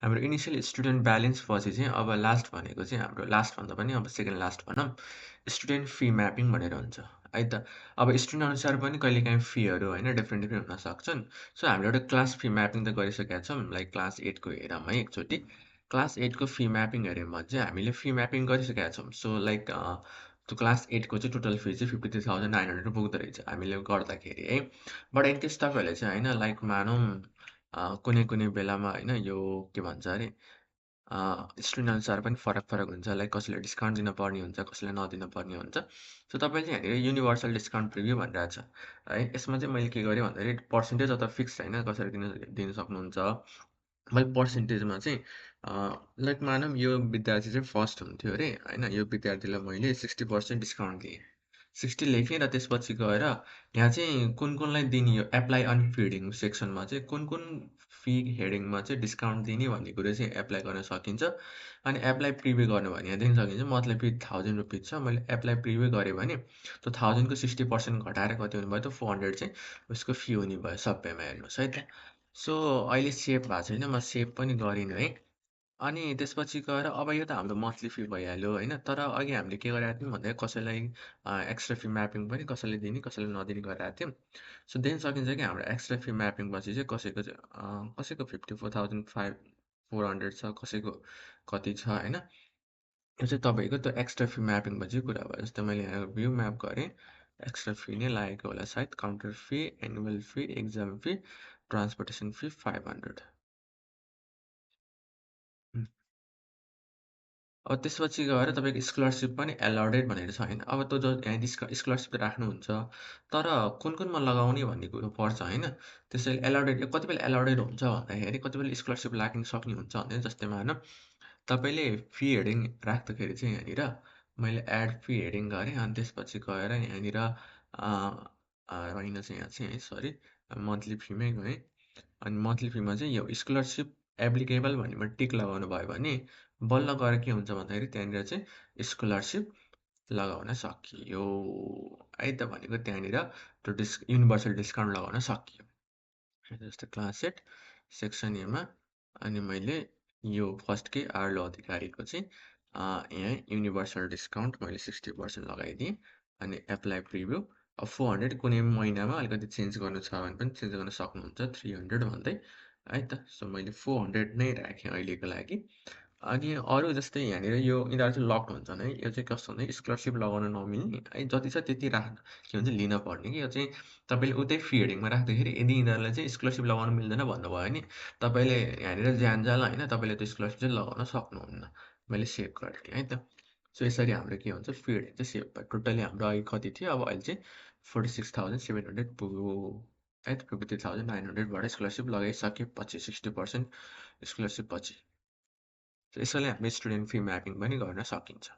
हाम्रो initial student balance पछि चाहिँ अब लास्ट भनेको चाहिँ हाम्रो लास्ट भन्दा पनि अब सेकेन्ड लास्ट भनौँ, स्टुडेन्ट फी म्यापिङ भनेर हुन्छ, है त। अब स्टुडेन्ट अनुसार पनि कहिलेकाहीँ फीहरू होइन डिफ्रेन्ट डिफ्रेन्ट हुन सक्छन्। सो हामीले एउटा क्लास फी म्यापिङ त गरिसकेका छौँ, लाइक क्लास 8 को हेरौँ है एकचोटि। क्लास 8 को फी म्यापिङ हेऱ्यौँ भने चाहिँ हामीले फी म्यापिङ गरिसकेका छौँ। सो लाइक त्यो क्लास 8 को चाहिँ टोटल फी चाहिँ 53,900 पुग्दो रहेछ हामीले गर्दाखेरि है। बट इन केस तपाईँहरूले चाहिँ होइन लाइक मानौँ कुनै कुनै बेलामा होइन यो के भन्छ अरे स्टुडेन्ट अनुसार पनि फरक हुन्छ। लाइक कसैले डिस्काउन्ट दिनुपर्ने हुन्छ, कसैले नदिनुपर्ने हुन्छ। सो तपाईँले चाहिँ यहाँनिर युनिभर्सल डिस्काउन्ट प्रिभ्यू भनिरहेको छ है। यसमा चाहिँ मैले के गरेँ भन्दाखेरि पर्सेन्टेज अथवा फिक्स होइन कसरी दिन सक्नुहुन्छ। मैले पर्सेन्टेजमा चाहिँ लाइक मानौँ यो विद्यार्थी चाहिँ फर्स्ट हुन्थ्यो अरे होइन, यो विद्यार्थीलाई मैले 60% डिस्काउन्ट दिएँ। 60 लेखेँ र त्यसपछि गएर यहाँ चाहिँ कुनलाई दिने यो एप्लाई अन फिडिङ सेक्सनमा चाहिँ कुन फी हेडिङमा चाहिँ डिस्काउन्ट दिने भन्ने कुरो चाहिँ एप्लाई गर्न सकिन्छ। अनि एप्लाई प्रिभ्यू गर्नु भने यहाँदेखि सकिन्छ। मन्थली फी 1000 रुपिज छ। मैले एप्लाई प्रिभ्यू गरेँ भने त्यो 1000 को 60% घटाएर कति हुने भयो त 400 चाहिँ उसको फी हुने भयो सबैमा हेर्नुहोस् है त। सो अहिले सेभ भएको छैन, म सेभ पनि गरिनँ है। अनि त्यसपछि गएर अब यो त हाम्रो मन्थली फी भइहाल्यो होइन। तर अघि हामीले के गरेका थियौँ भन्दाखेरि कसैलाई एक्स्ट्रा फी म्यापिङ पनि कसैले दिने कसैले नदिने गरेका थियौँ। सो देन सकिन्छ कि हाम्रो एक्स्ट्रा फी म्यापिङपछि चाहिँ कसैको चाहिँ कसैको 54,400 छ, कसैको कति छ होइन। यो चाहिँ तपाईँको त्यो एक्स्ट्रा फी म्यापिङपछि कुरा भयो। जस्तै मैले यहाँ भ्यू म्याप गरेँ, एक्स्ट्रा फी नै लागेको होला सायद। Counter fee, annual fee, exam fee, transportation fee 500। अब त्यसपछि गएर तपाईँको स्कलरसिप पनि एलॉटेड भनेर छ होइन। अब त्यो जो यहाँ स्कलरसिप त राख्नुहुन्छ, तर कुनमा लगाउने भन्ने कुरो पर्छ होइन। त्यसैले एलॉटेड कति बेला एलॉटेड हुन्छ भन्दाखेरि कति बेला स्कलरसिप लाग्न सक्ने हुन्छ भने जस्तै मानौँ तपाईँले फी हेडिङ राख्दाखेरि चाहिँ यहाँनिर मैले एड फी हेडिङ गरेँ। अनि त्यसपछि गएर यहाँनिर होइन चाहिँ यहाँ चाहिँ है सरी मन्थली फीमै गएँ। अनि मन्थली फीमा चाहिँ यो स्कलरसिप एप्लिकेबल भन्नेमा टिक लगाउनु भयो भने बल्ल गएर के हुन्छ भन्दाखेरि त्यहाँनिर चाहिँ स्कलरसिप लगाउन सकियो है त। भनेको त्यहाँनिर त्यो युनिभर्सल डिस्काउन्ट लगाउन सकियो। जस्तै क्लास 8 सेक्सन एमा अनि मैले यो फर्स्टकै आर्लो अधिकारीको चाहिँ यहाँ युनिभर्सल डिस्काउन्ट मैले 60% लगाइदिएँ। अनि एप्लाई प्रिभ्यू अब 400 कुनै महिनामा अलिकति चेन्ज गर्नु छ भने पनि चेन्ज गर्न सक्नुहुन्छ 300 भन्दै है त। सो मैले 400 नै राखेँ अहिलेको लागि। अनि अरू जस्तै यहाँनिर यो यिनीहरू चाहिँ लक्ड हुन्छन् है। यो चाहिँ कस्तो भन्दा स्कलरसिप लगाउन नमिल्ने है, जति छ त्यति के भन्छ लिन पर्ने कि यो चाहिँ तपाईँले उतै फी हेडिङमा राख्दाखेरि यदि यिनीहरूलाई चाहिँ स्कलरसिप लगाउन मिल्दैन भन्नुभयो भने तपाईँले यहाँनिर ज्यानजाल होइन तपाईँले त्यो स्कलरसिप चाहिँ लगाउन सक्नुहुन्न। मैले सेभ गरिदिएँ है त। सो यसरी हाम्रो के हुन्छ फी हेडिङ चाहिँ सेभ भयो। टोटली हाम्रो अघि कति थियो अब अहिले चाहिँ 46,700 पुग्यो है त। 53,900बाट स्कलरसिप लगाइसकेपछि 60% स्कलरसिप पछि। यसैले हामी स्टुडेन्ट फी म्यापिङ पनि गर्न सकिन्छ।